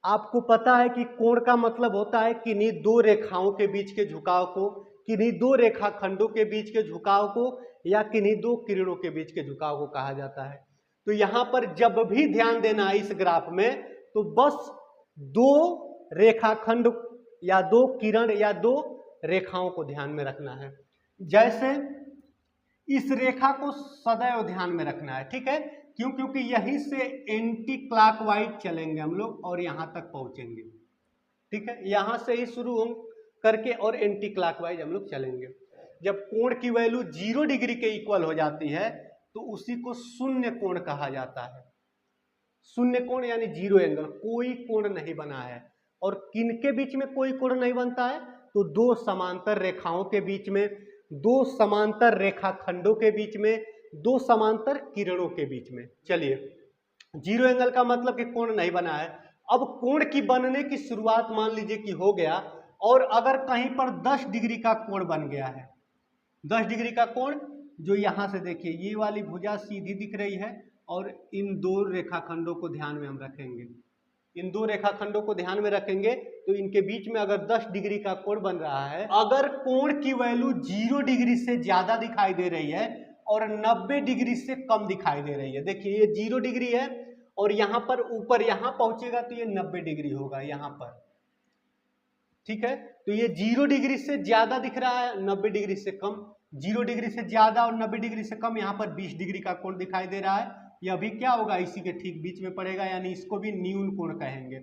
आपको पता है कि कोण का मतलब होता है किन्हीं दो रेखाओं के बीच के झुकाव को, किन्हीं दो रेखाखंडों के बीच के झुकाव को, या किन्हीं दो किरणों के बीच के झुकाव को कहा जाता है। तो यहां पर जब भी ध्यान देना है इस ग्राफ में, तो बस दो रेखाखंड या दो किरण या दो रेखाओं को ध्यान में रखना है। जैसे इस रेखा को सदैव ध्यान में रखना है, ठीक है। क्यों? क्योंकि यहीं से एंटी क्लॉकवाइज चलेंगे हम लोग और यहां तक पहुंचेंगे, ठीक है। यहां से ही शुरू करके और एंटी क्लॉकवाइज हम लोग चलेंगे। जब कोण की वैल्यू 0 डिग्री के इक्वल हो जाती है तो उसी को शून्य कोण कहा जाता है। शून्य कोण यानी जीरो एंगल, कोई कोण नहीं बना है। और किनके बीच में कोई कोण नहीं बनता है? तो दो समांतर रेखाओं के बीच में, दो समांतर रेखाखंडों के बीच में, दो समांतर किरणों के बीच में। चलिए, जीरो एंगल का मतलब कि कोण नहीं बना है। अब कोण की बनने की शुरुआत मान लीजिए कि हो गया, और अगर कहीं पर 10 डिग्री का कोण बन गया है, 10 डिग्री का कोण, जो यहां से देखिए ये वाली भुजा सीधी दिख रही है और इन दो रेखाखंडों को ध्यान में हम रखेंगे, इन दो रेखाखंडों को ध्यान में रखेंगे तो इनके बीच में अगर 10 डिग्री का कोण बन रहा है, अगर कोण की वैल्यू 0 डिग्री से ज्यादा दिखाई दे रही है और 90 डिग्री से कम दिखाई दे रही है, देखिए ये 0 डिग्री है और यहां पर ऊपर यहां पहुंचेगा तो ये 90 डिग्री होगा यहां पर, ठीक है। तो ये 0 डिग्री से ज्यादा दिख रहा है, 90 डिग्री से कम, 0 डिग्री से ज्यादा और 90 डिग्री से कम, यहाँ पर 20 डिग्री का कोण दिखाई दे रहा है। यह भी क्या होगा? इसी के ठीक बीच में पड़ेगा, यानी इसको भी न्यून कोण कहेंगे।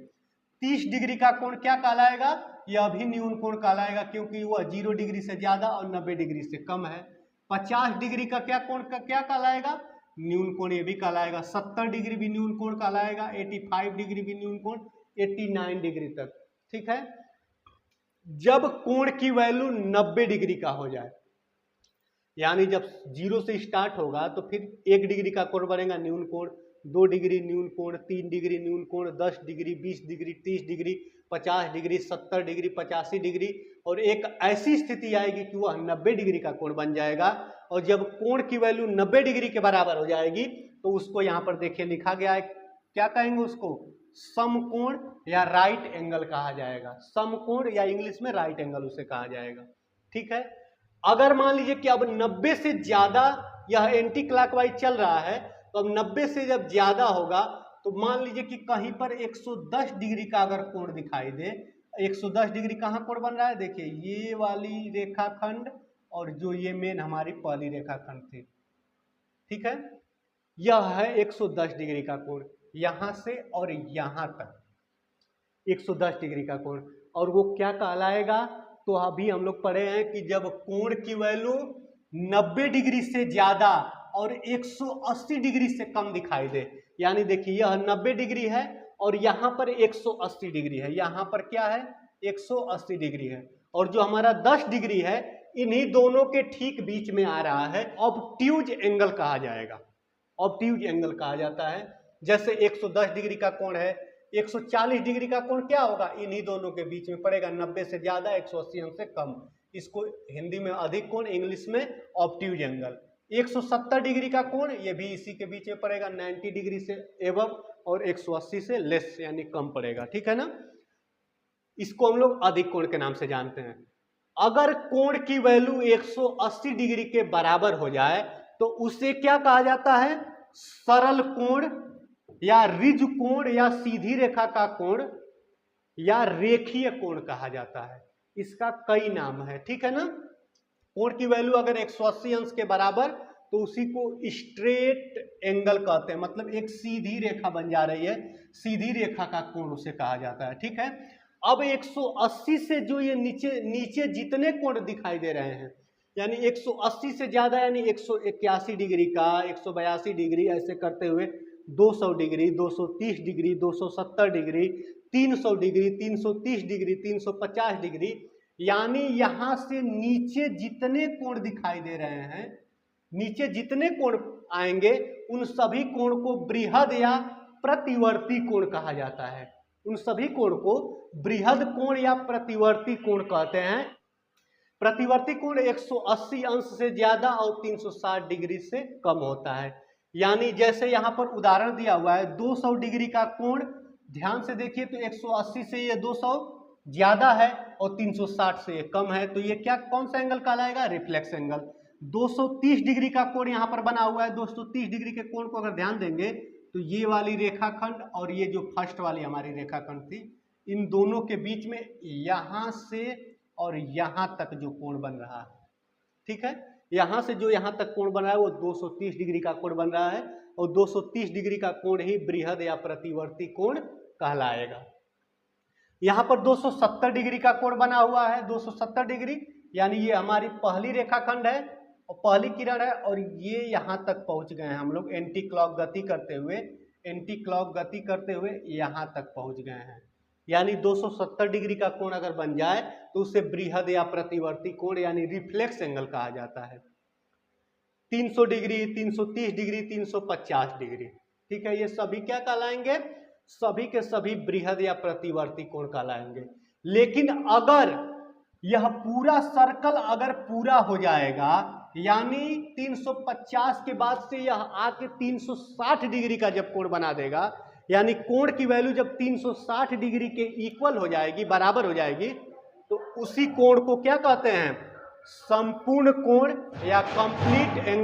30 डिग्री का कोण क्या कहलाएगा? यह भी न्यून कोण कहलाएगा, क्योंकि वह 0 डिग्री से ज्यादा और 90 डिग्री से कम है। 50 डिग्री का क्या कोण का क्या कहलाएगा? न्यून कोण ये भी कहलाएगा। 70 डिग्री भी न्यून कोण कहलाएगा। 85 डिग्री भी न्यून कोण, 89 डिग्री तक, ठीक है। जब कोण की वैल्यू 90 डिग्री का हो जाए, यानी जब 0 से स्टार्ट होगा तो फिर 1 डिग्री का कोण बनेगा न्यून कोण, 2 डिग्री न्यून कोण, 3 डिग्री न्यून कोण, 10 degree, 20 degree, 30 degree, 50 degree, 70 degree, 85 degree, और एक ऐसी स्थिति आएगी कि वह 90 डिग्री का कोण बन जाएगा। और जब कोण की वैल्यू 90 डिग्री के बराबर हो जाएगी तो उसको यहाँ पर देखिए लिखा गया है, क्या कहेंगे उसको? समकोण या राइट एंगल कहा जाएगा। समकोण या इंग्लिश में राइट एंगल उसे कहा जाएगा, ठीक है। अगर मान लीजिए कि अब 90 से ज्यादा यह एंटी क्लॉकवाइज चल रहा है, तो अब 90 से जब ज्यादा होगा तो मान लीजिए कि कहीं पर 110 डिग्री का अगर कोण दिखाई दे, 110 डिग्री कहाँ कोण बन रहा है? देखिए ये वाली रेखाखंड और जो ये मेन हमारी पहली रेखाखंड थी, ठीक है। यह है 110 डिग्री का कोण, यहां से और यहां तक 110 डिग्री का कोण। और वो क्या कहलाएगा? तो अभी हम लोग पढ़े हैं कि जब कोण की वैल्यू 90 डिग्री से ज्यादा और 180 डिग्री से कम दिखाई दे, यानी देखिए यह 90 डिग्री है और यहां पर 180 डिग्री है, यहां पर क्या है? 180 डिग्री है, और जो हमारा 10 डिग्री है इन्हीं दोनों के ठीक बीच में आ रहा है, ऑब्ट्यूज एंगल कहा जाएगा। ऑब्ट्यूज एंगल कहा जाता है। जैसे 110 डिग्री का कोण है, 140 डिग्री का कोण क्या होगा? इन्हीं दोनों के बीच में पड़ेगा, 90 से ज्यादा, 180 अंश से कम। इसको हिंदी में अधिक कोण, इंग्लिश में ऑब्ट्यूज एंगल। 170 डिग्री का कोण, ये भी इसी के बीच में पड़ेगा, 90 डिग्री से एबव और 180 से लेस यानी कम पड़ेगा, ठीक है ना। इसको हम लोग अधिक कोण के नाम से जानते हैं। अगर कोण की वैल्यू 180 डिग्री के बराबर हो जाए तो उसे क्या कहा जाता है? सरल कोण या रिज कोण या सीधी रेखा का कोण या रेखीय कोण कहा जाता है। इसका कई नाम है, ठीक है ना। कोण की वैल्यू अगर 180 अंश के बराबर तो उसी को स्ट्रेट एंगल कहते हैं, मतलब एक सीधी रेखा बन जा रही है, सीधी रेखा का कोण उसे कहा जाता है, ठीक है। अब 180 से जो ये नीचे नीचे जितने कोण दिखाई दे रहे हैं, यानी 180 से ज्यादा यानी 181 डिग्री का, 182 डिग्री, ऐसे करते हुए 200 degree, 230 degree, 270 degree, 300 degree, 330 degree, 350 degree, यानी यहां से नीचे जितने कोण दिखाई दे रहे हैं, नीचे जितने कोण आएंगे उन सभी कोण को बृहद या प्रतिवर्ती कोण कहा जाता है। उन सभी कोण को बृहद कोण या प्रतिवर्ती कोण कहते हैं। प्रतिवर्ती कोण 180 अंश से ज्यादा और 360 डिग्री से कम होता है। यानी जैसे यहां पर उदाहरण दिया हुआ है, 200 डिग्री का कोण ध्यान से देखिए तो 180 से ये 200 ज्यादा है और 360 से ये कम है, तो ये क्या कौन सा एंगल कहलाएगा? Reflex angle. 230 डिग्री का कोण यहाँ पर बना हुआ है। 230 डिग्री के कोण को अगर ध्यान देंगे तो ये वाली रेखाखंड और ये जो फर्स्ट वाली हमारी रेखाखंड थी, इन दोनों के बीच में यहां से और यहां तक जो कोण बन रहा है, ठीक है, यहां से जो यहां तक कोण बन रहा है वो 230 डिग्री का कोण बन रहा है और 230 डिग्री का कोण ही बृहद या प्रतिवर्ती कोण कहलाएगा। यहां पर 270 डिग्री का कोण बना हुआ है। 270 डिग्री यानी ये हमारी पहली रेखाखंड है और पहली किरण है और ये यहां तक पहुंच गए हैं हम लोग एंटी क्लॉक गति करते हुए यहां तक पहुंच गए हैं। यानी 270 डिग्री का कोण अगर बन जाए तो उसे बृहद या प्रतिवर्ती कोण यानी रिफ्लेक्स एंगल कहा जाता है। 300 डिग्री, 330 डिग्री, 350 डिग्री, ठीक है, ये सभी क्या कहलाएंगे? सभी के सभी बृहद या प्रतिवर्ती कोण कहलाएंगे। लेकिन अगर यह पूरा सर्कल अगर पूरा हो जाएगा, यानी 350 के बाद से यह आके 360 डिग्री का जब कोण बना देगा, यानी कोण की वैल्यू जब 360 डिग्री के इक्वल हो जाएगी, बराबर हो जाएगी, तो उसी कोण को क्या कहते हैं? संपूर्ण कोण या कंप्लीट एंगल